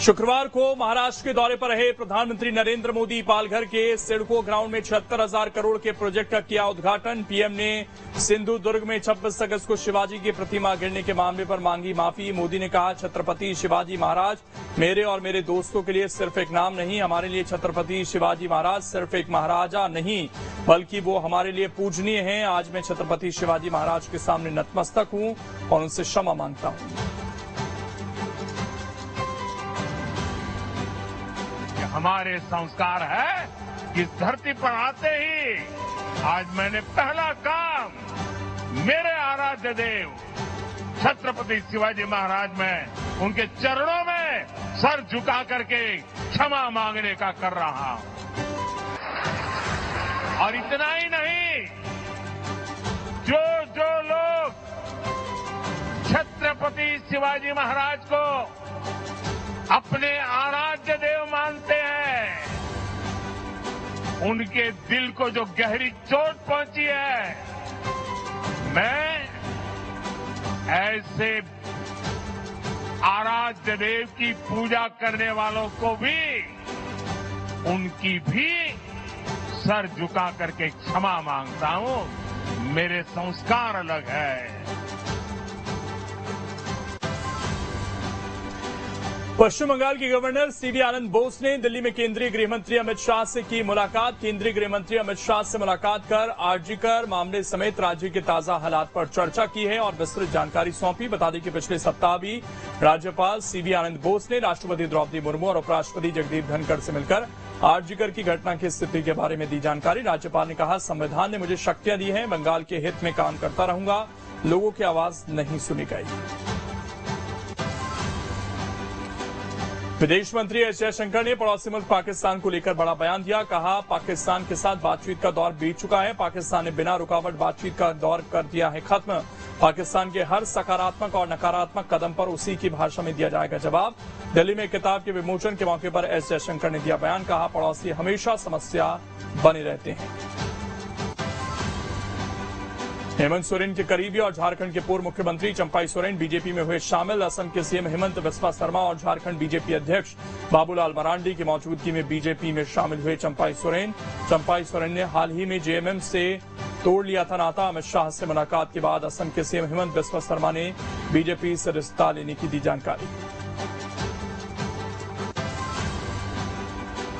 शुक्रवार को महाराष्ट्र के दौरे पर रहे प्रधानमंत्री नरेंद्र मोदी पालघर के सिडको ग्राउंड में 76,000 करोड़ के प्रोजेक्ट का किया उद्घाटन। पीएम ने सिंधुदुर्ग में 26 अगस्त को शिवाजी की प्रतिमा गिरने के मामले पर मांगी माफी। मोदी ने कहा, छत्रपति शिवाजी महाराज मेरे और मेरे दोस्तों के लिए सिर्फ एक नाम नहीं, हमारे लिए छत्रपति शिवाजी महाराज सिर्फ एक महाराजा नहीं बल्कि वो हमारे लिए पूजनीय हैं। आज मैं छत्रपति शिवाजी महाराज के सामने नतमस्तक हूं और उनसे क्षमा मांगता हूं। हमारे संस्कार है कि इस धरती पर आते ही आज मैंने पहला काम मेरे आराध्य देव छत्रपति शिवाजी महाराज में उनके चरणों में सर झुका करके क्षमा मांगने का कर रहा हूं। और इतना ही नहीं, जो लोग छत्रपति शिवाजी महाराज को अपने आराध्य देव मानते हैं, उनके दिल को जो गहरी चोट पहुंची है, मैं ऐसे आराध्य देव की पूजा करने वालों को भी उनकी भी सर झुका करके क्षमा मांगता हूं। मेरे संस्कार अलग है। पश्चिम बंगाल के गवर्नर सीवी आनंद बोस ने दिल्ली में केंद्रीय गृह मंत्री अमित शाह से की मुलाकात। केंद्रीय गृह मंत्री अमित शाह से मुलाकात कर आरजीकर मामले समेत राज्य के ताजा हालात पर चर्चा की है और विस्तृत जानकारी सौंपी। बता दें कि पिछले सप्ताह भी राज्यपाल सीवी आनंद बोस ने राष्ट्रपति द्रौपदी मुर्मू और उपराष्ट्रपति जगदीप धनखड़ से मिलकर आरजीकर की घटना की स्थिति के बारे में दी जानकारी। राज्यपाल ने कहा, संविधान ने मुझे शक्तियां दी हैं, बंगाल के हित में काम करता रहूंगा, लोगों की आवाज नहीं सुनी गई। विदेश मंत्री एस जयशंकर ने पड़ोसी मुल्क पाकिस्तान को लेकर बड़ा बयान दिया। कहा, पाकिस्तान के साथ बातचीत का दौर बीत चुका है, पाकिस्तान ने बिना रुकावट बातचीत का दौर कर दिया है खत्म। पाकिस्तान के हर सकारात्मक और नकारात्मक कदम पर उसी की भाषा में दिया जाएगा जवाब। दिल्ली में किताब के विमोचन के मौके पर एस जयशंकर ने दिया बयान। कहा, पड़ोसी हमेशा समस्या बने रहते हैं। हेमंत सोरेन के करीबी और झारखंड के पूर्व मुख्यमंत्री चंपाई सोरेन बीजेपी में हुए शामिल। असम के सीएम हेमंत बिस्वा शर्मा और झारखंड बीजेपी अध्यक्ष बाबूलाल मरांडी की मौजूदगी में बीजेपी में शामिल हुए चंपाई सोरेन। चंपाई सोरेन ने हाल ही में जेएमएम से तोड़ लिया था नाता। अमित शाह से मुलाकात के बाद असम के सीएम हेमंत बिस्वा शर्मा ने बीजेपी से रिश्ता लेने की दी जानकारी।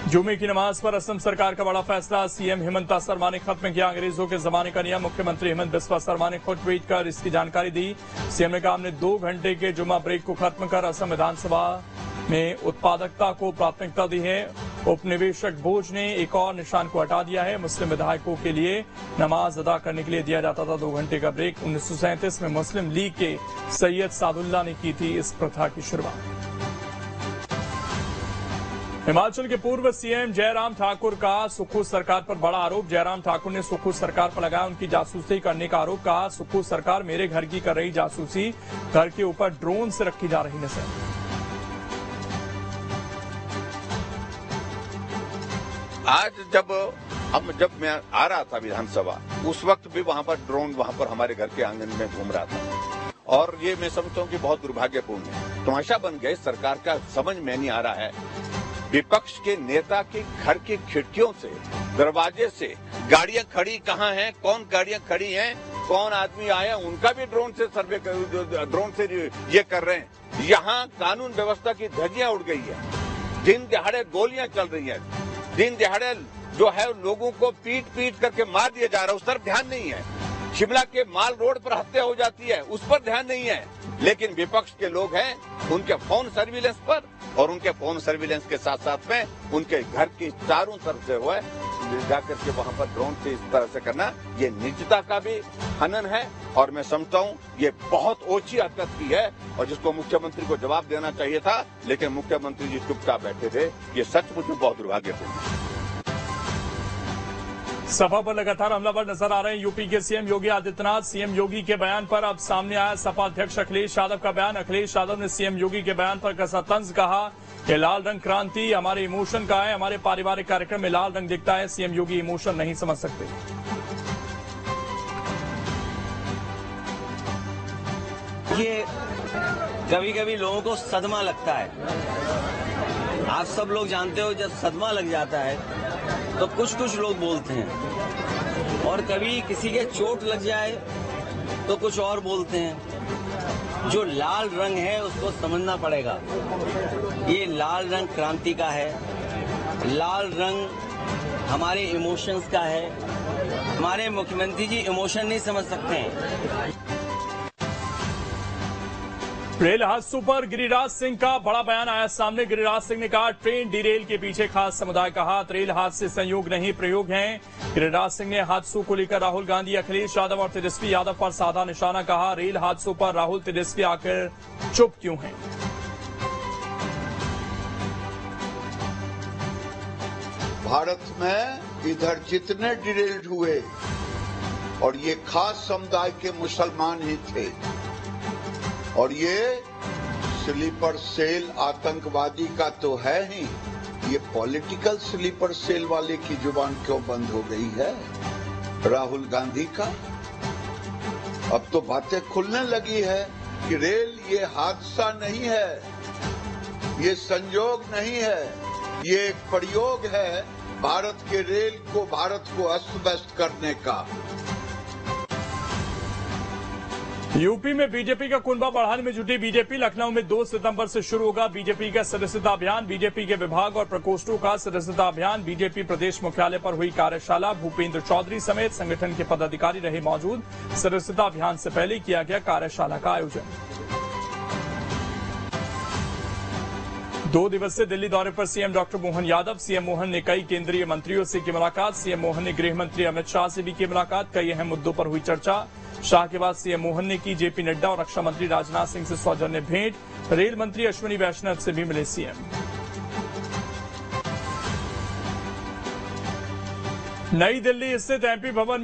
जुमे की नमाज पर असम सरकार का बड़ा फैसला। सीएम हेमंता शर्मा ने खत्म किया अंग्रेजों के जमाने का नियम। मुख्यमंत्री हेमंत बिस्वा शर्मा ने खुद ट्वीट कर इसकी जानकारी दी। सीएम ने कहा, हमने 2 घंटे के जुमा ब्रेक को खत्म कर असम विधानसभा में उत्पादकता को प्राथमिकता दी है। उपनिवेशक बोझ ने एक और निशान को हटा दिया है। मुस्लिम विधायकों के लिए नमाज अदा करने के लिए दिया जाता था 2 घंटे का ब्रेक। 1937 में मुस्लिम लीग के सैयद सादुल्ला ने की थी इस प्रथा की शुरुआत। हिमाचल के पूर्व सीएम जयराम ठाकुर का सुक्खू सरकार पर बड़ा आरोप। जयराम ठाकुर ने सुक्खू सरकार पर लगाया उनकी जासूसी करने का आरोप। कहा, सुक्खू सरकार मेरे घर की कर रही जासूसी, घर के ऊपर ड्रोन से रखी जा रही नजर। आज जब मैं आ रहा था विधानसभा, उस वक्त भी वहां पर ड्रोन वहां पर हमारे घर के आंगन में घूम रहा था और ये मैं समझता हूँ कि बहुत दुर्भाग्यपूर्ण है। तमाशा बन गए सरकार का, समझ में नहीं आ रहा है। विपक्ष के नेता के घर की खिड़कियों से, दरवाजे से गाड़ियां खड़ी कहाँ हैं, कौन गाड़ियां खड़ी हैं, कौन आदमी आया, उनका भी ड्रोन से सर्वे ड्रोन से ये कर रहे हैं। यहाँ कानून व्यवस्था की धज्जियां उड़ गई है। दिन दिहाड़े गोलियां चल रही है, दिन दिहाड़े जो है लोगों को पीट पीट करके मार दिया जा रहा है, उस तरफ ध्यान नहीं है। शिमला के माल रोड पर हत्या हो जाती है, उस पर ध्यान नहीं है। लेकिन विपक्ष के लोग हैं उनके फोन सर्विलेंस पर, और उनके फोन सर्विलेंस के साथ साथ में उनके घर की चारों तरफ से हुआ जाकर के वहां पर ड्रोन से इस तरह से करना, ये निजता का भी हनन है। और मैं समझता हूँ ये बहुत ओछी हरकत की है और जिसको मुख्यमंत्री को जवाब देना चाहिए था, लेकिन मुख्यमंत्री जी चुपचाप बैठे थे। ये सचमुच में बहुत दुर्भाग्यपूर्ण है। सपा पर लगातार हमलावर नजर आ रहे हैं यूपी के सीएम योगी आदित्यनाथ। सीएम योगी के बयान पर अब सामने आया सपा अध्यक्ष अखिलेश यादव का बयान। अखिलेश यादव ने सीएम योगी के बयान पर कसा तंज। कहा कि लाल रंग क्रांति हमारे इमोशन का है, हमारे पारिवारिक कार्यक्रम में लाल रंग दिखता है, सीएम योगी इमोशन नहीं समझ सकते। ये कभी कभी लोगों को सदमा लगता है आप सब लोग जानते हो जब सदमा लग जाता है तो कुछ कुछ लोग बोलते हैं और कभी किसी के चोट लग जाए तो कुछ और बोलते हैं। जो लाल रंग है उसको समझना पड़ेगा। ये लाल रंग क्रांति का है, लाल रंग हमारे इमोशंस का है। हमारे मुख्यमंत्री जी इमोशन नहीं समझ सकते हैं। रेल हादसों पर गिरिराज सिंह का बड़ा बयान आया सामने। गिरिराज सिंह ने कहा ट्रेन डिरेल के पीछे खास समुदाय का हाथ, रेल हादसे संयोग नहीं प्रयोग हैं। गिरिराज सिंह ने हादसों को लेकर राहुल गांधी, अखिलेश यादव और तेजस्वी यादव पर साधा निशाना कहा। रेल हादसों पर राहुल तेजस्वी आकर चुप क्यों हैं? भारत में इधर जितने डिरेल्ड हुए और ये खास समुदाय के मुसलमान ही थे, और ये स्लीपर सेल आतंकवादी का तो है ही, ये पॉलिटिकल स्लीपर सेल वाले की जुबान क्यों बंद हो गई है? राहुल गांधी का अब तो बातें खुलने लगी है कि रेल ये हादसा नहीं है, ये संयोग नहीं है, ये एक प्रयोग है भारत के रेल को, भारत को अस्त व्यस्त करने का। यूपी में बीजेपी का कुनबा बढ़ाने में जुटी बीजेपी। लखनऊ में 2 सितंबर से शुरू होगा बीजेपी का सदस्यता अभियान। बीजेपी के विभाग और प्रकोष्ठों का सदस्यता अभियान। बीजेपी प्रदेश मुख्यालय पर हुई कार्यशाला। भूपेंद्र चौधरी समेत संगठन के पदाधिकारी रहे मौजूद। सदस्यता अभियान से पहले किया गया कार्यशाला का आयोजन। 2 दिवसीय दिल्ली दौरे पर CM doctor Mohan Yadav. CM Mohan ने कई केंद्रीय मंत्रियों से की मुलाकात। सीएम मोहन ने गृह मंत्री अमित शाह से भी की मुलाकात। कई अहम मुद्दों पर हुई चर्चा। शाह के बाद सीएम मोहन ने की जेपी नड्डा और रक्षा मंत्री राजनाथ सिंह से सौजन्य भेंट। रेल मंत्री अश्विनी वैष्णव से भी मिले सीएम। नई दिल्ली स्थित एमपी भवन में